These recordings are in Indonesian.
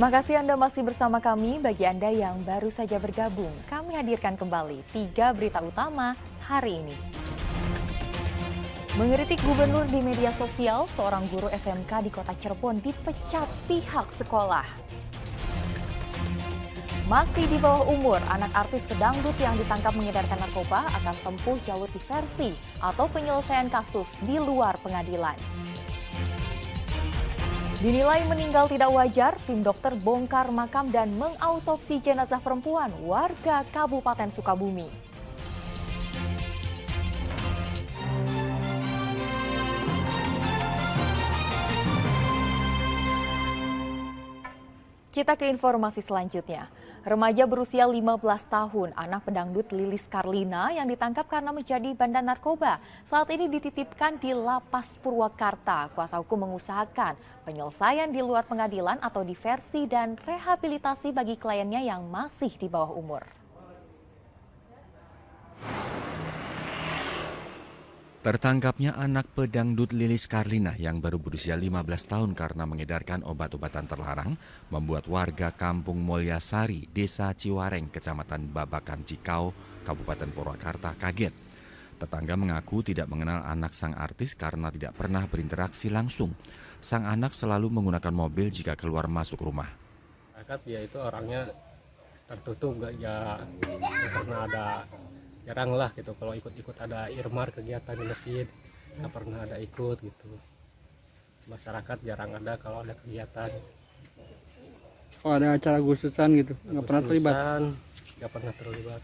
Terima kasih Anda masih bersama kami. Bagi Anda yang baru saja bergabung, kami hadirkan kembali 3 berita utama hari ini. Mengkritik gubernur di media sosial, seorang guru SMK di kota Cirebon dipecat pihak sekolah. Masih di bawah umur, anak artis pedangdut yang ditangkap mengedarkan narkoba akan tempuh jalur diversi atau penyelesaian kasus di luar pengadilan. Dinilai meninggal tidak wajar, tim dokter bongkar makam dan mengautopsi jenazah perempuan warga Kabupaten Sukabumi. Kita ke informasi selanjutnya. Remaja berusia 15 tahun, anak pedangdut Lilis Karlina yang ditangkap karena menjadi bandar narkoba, saat ini dititipkan di Lapas Purwakarta. Kuasa hukum mengusahakan penyelesaian di luar pengadilan atau diversi dan rehabilitasi bagi kliennya yang masih di bawah umur. Tertangkapnya anak pedangdut Lilis Karlina yang baru berusia 15 tahun karena mengedarkan obat-obatan terlarang membuat warga Kampung Mulyasari, Desa Ciwareng, Kecamatan Babakan Cikau, Kabupaten Purwakarta kaget. Tetangga mengaku tidak mengenal anak sang artis karena tidak pernah berinteraksi langsung. Sang anak selalu menggunakan mobil jika keluar masuk rumah. Dia itu orangnya tertutup, nggak pernah ada. Jarang lah gitu kalau ikut-ikut ada irmar kegiatan di masjid, nggak pernah ada ikut gitu. Masyarakat jarang ada kalau ada kegiatan. Oh, ada acara gususan gitu, nggak pernah terlibat? Nggak pernah terlibat.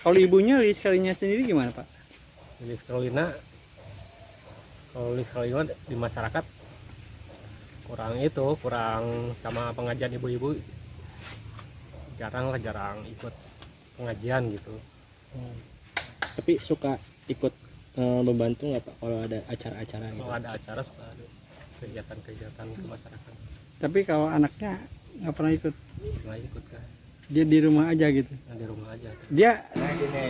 Kalau ibunya Lilis Karlina sendiri gimana Pak? Lilis Karlina di masyarakat kurang sama pengajian ibu-ibu, jarang ikut pengajian gitu. Tapi suka ikut membantu nggak Pak kalau ada acara-acara gitu? Kalau ada acara suka ada kegiatan ke masyarakat. Tapi kalau anaknya nggak pernah ikut? Nggak ikut kan? Dia di rumah aja gitu? Nah, di rumah aja. Dia gini,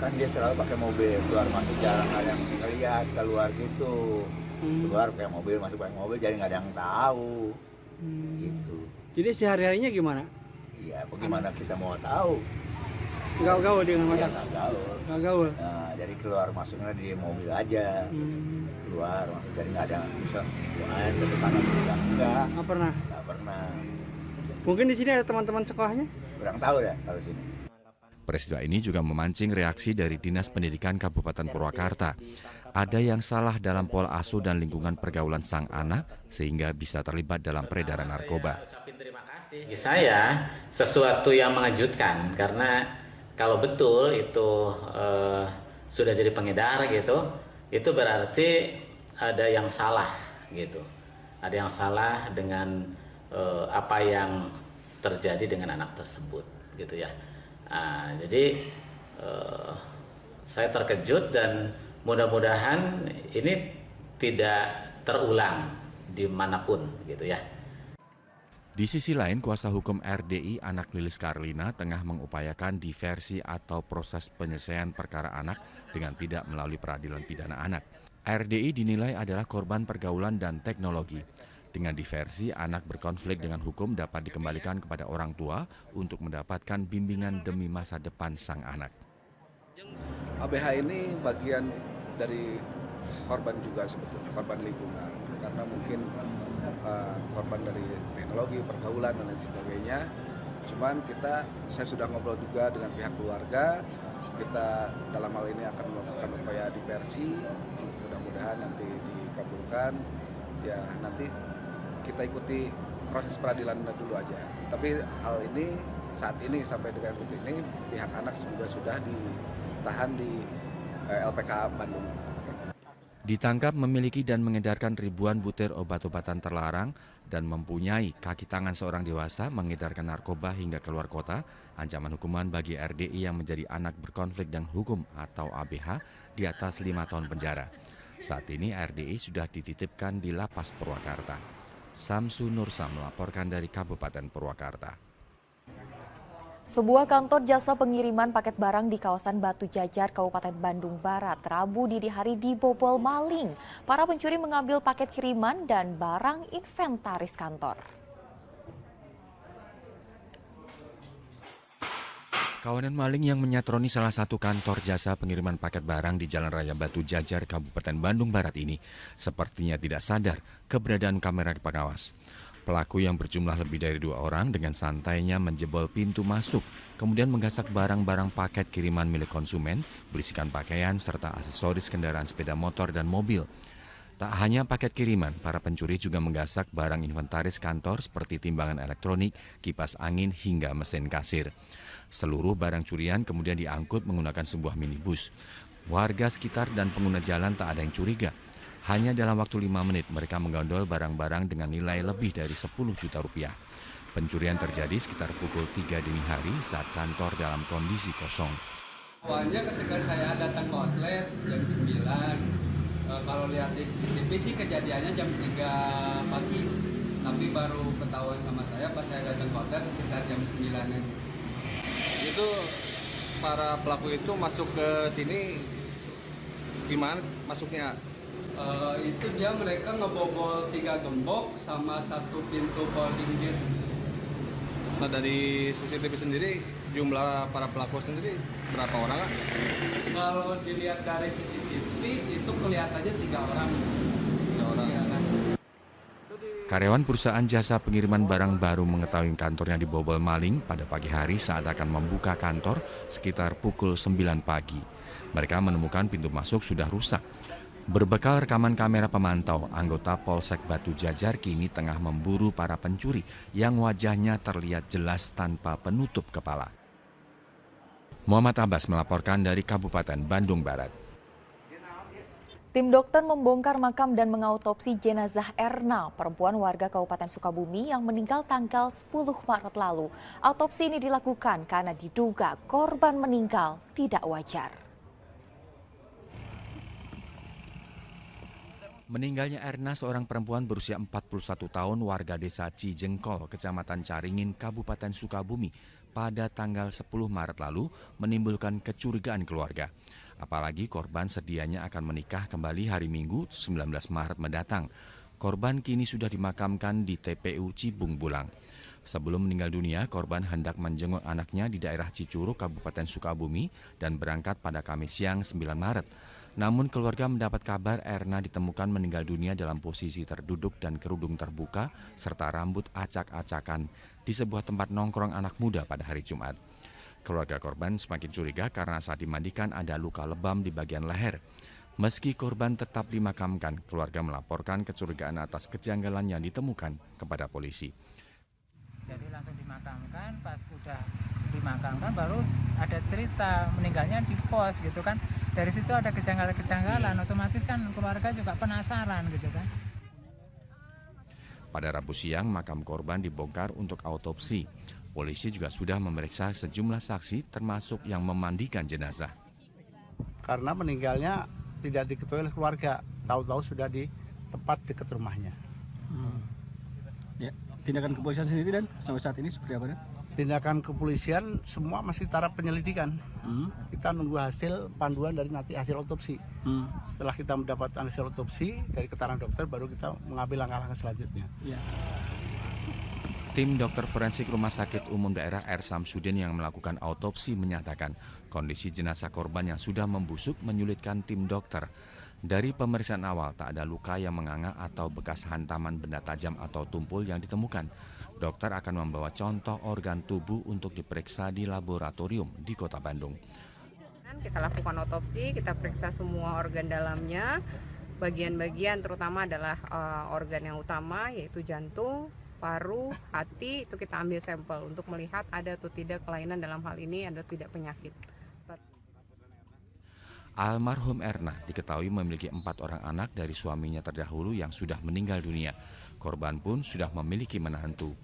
kan dia selalu pakai mobil, keluar masuk jarang ada yang lihat keluar gitu. Keluar pakai mobil, masuk pakai mobil, jadi nggak ada yang tahu. Gitu. Jadi sehari-harinya gimana? Iya, bagaimana kita mau tahu? Nggak gaul dengan Ya, masyarakat? nggak gaul. Nggak gaul? Nah, jadi keluar masuknya di mobil aja. Keluar masuk, jadi nggak ada bisa lain ke kanan juga enggak. Nggak pernah. Mungkin di sini ada teman-teman sekolahnya? Kurang tahu ya kalau sini. Peristiwa ini juga memancing reaksi dari Dinas Pendidikan Kabupaten Purwakarta. Ada yang salah dalam pola asuh dan lingkungan pergaulan sang anak sehingga bisa terlibat dalam peredaran narkoba. Terima kasih. Bagi saya sesuatu yang mengejutkan karena kalau betul itu sudah jadi pengedar gitu, itu berarti ada yang salah gitu. Ada yang salah dengan apa yang terjadi dengan anak tersebut gitu ya. Jadi saya terkejut dan mudah-mudahan ini tidak terulang dimanapun gitu ya. Di sisi lain, kuasa hukum RDI anak Lilis Karlina tengah mengupayakan diversi atau proses penyelesaian perkara anak dengan tidak melalui peradilan pidana anak. RDI dinilai adalah korban pergaulan dan teknologi. Dengan diversi, anak berkonflik dengan hukum dapat dikembalikan kepada orang tua untuk mendapatkan bimbingan demi masa depan sang anak. ABH ini bagian dari korban juga sebetulnya, korban lingkungan. Karena mungkin korban dari teknologi, pergaulan, dan lain sebagainya. Cuman saya sudah ngobrol juga dengan pihak keluarga. Kita dalam hal ini akan melakukan upaya diversi. Mudah-mudahan nanti dikabulkan. Ya nanti kita ikuti proses peradilan dulu aja. Tapi hal ini saat ini sampai dengan detik ini pihak anak juga sudah ditahan di LPK Bandung. Ditangkap memiliki dan mengedarkan ribuan butir obat-obatan terlarang dan mempunyai kaki tangan seorang dewasa mengedarkan narkoba hingga keluar kota, ancaman hukuman bagi RDI yang menjadi anak berkonflik dan hukum atau ABH di atas 5 tahun penjara. Saat ini RDI sudah dititipkan di Lapas Purwakarta. Samsu Nursa melaporkan dari Kabupaten Purwakarta. Sebuah kantor jasa pengiriman paket barang di kawasan Batu Jajar, Kabupaten Bandung Barat, Rabu dini hari dibobol maling. Para pencuri mengambil paket kiriman dan barang inventaris kantor. Kawanan maling yang menyatroni salah satu kantor jasa pengiriman paket barang di Jalan Raya Batu Jajar, Kabupaten Bandung Barat ini sepertinya tidak sadar keberadaan kamera pengawas. Pelaku yang berjumlah lebih dari 2 orang dengan santainya menjebol pintu masuk, kemudian menggasak barang-barang paket kiriman milik konsumen, berisikan pakaian serta aksesoris kendaraan sepeda motor dan mobil. Tak hanya paket kiriman, para pencuri juga menggasak barang inventaris kantor seperti timbangan elektronik, kipas angin, hingga mesin kasir. Seluruh barang curian kemudian diangkut menggunakan sebuah minibus. Warga sekitar dan pengguna jalan tak ada yang curiga. Hanya dalam waktu 5 menit mereka menggondol barang-barang dengan nilai lebih dari 10 juta rupiah. Pencurian terjadi sekitar pukul 3 dini hari saat kantor dalam kondisi kosong. Awalnya ketika saya datang ke outlet jam 9, kalau lihat di CCTV sih kejadiannya jam 3 pagi. Tapi baru ketahuan sama saya pas saya datang ke outlet sekitar jam 9-an. Itu para pelaku itu masuk ke sini gimana masuknya? Itu mereka ngebobol 3 gembok sama 1 pintu folding gate. Nah, dari CCTV sendiri jumlah para pelaku sendiri berapa orang? Kalau dilihat dari CCTV itu kelihatannya 3 orang. 3 orang. Ya, kan? Karyawan perusahaan jasa pengiriman barang baru mengetahui kantornya dibobol maling pada pagi hari saat akan membuka kantor sekitar pukul 9 pagi. Mereka menemukan pintu masuk sudah rusak. Berbekal rekaman kamera pemantau, anggota Polsek Batu Jajar kini tengah memburu para pencuri yang wajahnya terlihat jelas tanpa penutup kepala. Muhammad Abbas melaporkan dari Kabupaten Bandung Barat. Tim dokter membongkar makam dan mengautopsi jenazah Erna, perempuan warga Kabupaten Sukabumi yang meninggal tanggal 10 Maret lalu. Autopsi ini dilakukan karena diduga korban meninggal tidak wajar. Meninggalnya Erna, seorang perempuan berusia 41 tahun warga desa Cijengkol, Kecamatan Caringin, Kabupaten Sukabumi, pada tanggal 10 Maret lalu menimbulkan kecurigaan keluarga. Apalagi korban sedianya akan menikah kembali hari Minggu 19 Maret mendatang. Korban kini sudah dimakamkan di TPU Cibung Bulang. Sebelum meninggal dunia, korban hendak menjenguk anaknya di daerah Cicurug, Kabupaten Sukabumi dan berangkat pada Kamis siang 9 Maret. Namun keluarga mendapat kabar Erna ditemukan meninggal dunia dalam posisi terduduk dan kerudung terbuka serta rambut acak-acakan di sebuah tempat nongkrong anak muda pada hari Jumat. Keluarga korban semakin curiga karena saat dimandikan ada luka lebam di bagian leher. Meski korban tetap dimakamkan, keluarga melaporkan kecurigaan atas kejanggalan yang ditemukan kepada polisi. Jadi langsung dimakamkan, pas sudah dimakamkan baru ada cerita meninggalnya di pos gitu kan. Dari situ ada kejanggalan-kejanggalan, otomatis kan keluarga juga penasaran gitu kan. Pada Rabu siang, makam korban dibongkar untuk autopsi. Polisi juga sudah memeriksa sejumlah saksi termasuk yang memandikan jenazah. Karena meninggalnya tidak diketahui oleh keluarga, tahu-tahu sudah di tempat dekat rumahnya. Ya, tindakan kepolisian sendiri dan sampai saat ini seperti apa? Tindakan kepolisian semua masih taraf penyelidikan. Kita nunggu hasil panduan dari nanti hasil otopsi. Setelah kita mendapatkan hasil otopsi dari keterangan dokter, baru kita mengambil langkah-langkah selanjutnya. Ya. Tim dokter forensik Rumah Sakit Umum Daerah R. Samsudin yang melakukan autopsi menyatakan kondisi jenazah korban yang sudah membusuk menyulitkan tim dokter. Dari pemeriksaan awal tak ada luka yang menganga atau bekas hantaman benda tajam atau tumpul yang ditemukan. Dokter akan membawa contoh organ tubuh untuk diperiksa di laboratorium di Kota Bandung. Kita lakukan otopsi, kita periksa semua organ dalamnya, bagian-bagian terutama adalah organ yang utama yaitu jantung, paru, hati, itu kita ambil sampel untuk melihat ada atau tidak kelainan dalam hal ini, ada atau tidak penyakit. Almarhum Erna diketahui memiliki 4 orang anak dari suaminya terdahulu yang sudah meninggal dunia. Korban pun sudah memiliki menantu.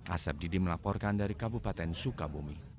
Asep Didi melaporkan dari Kabupaten Sukabumi.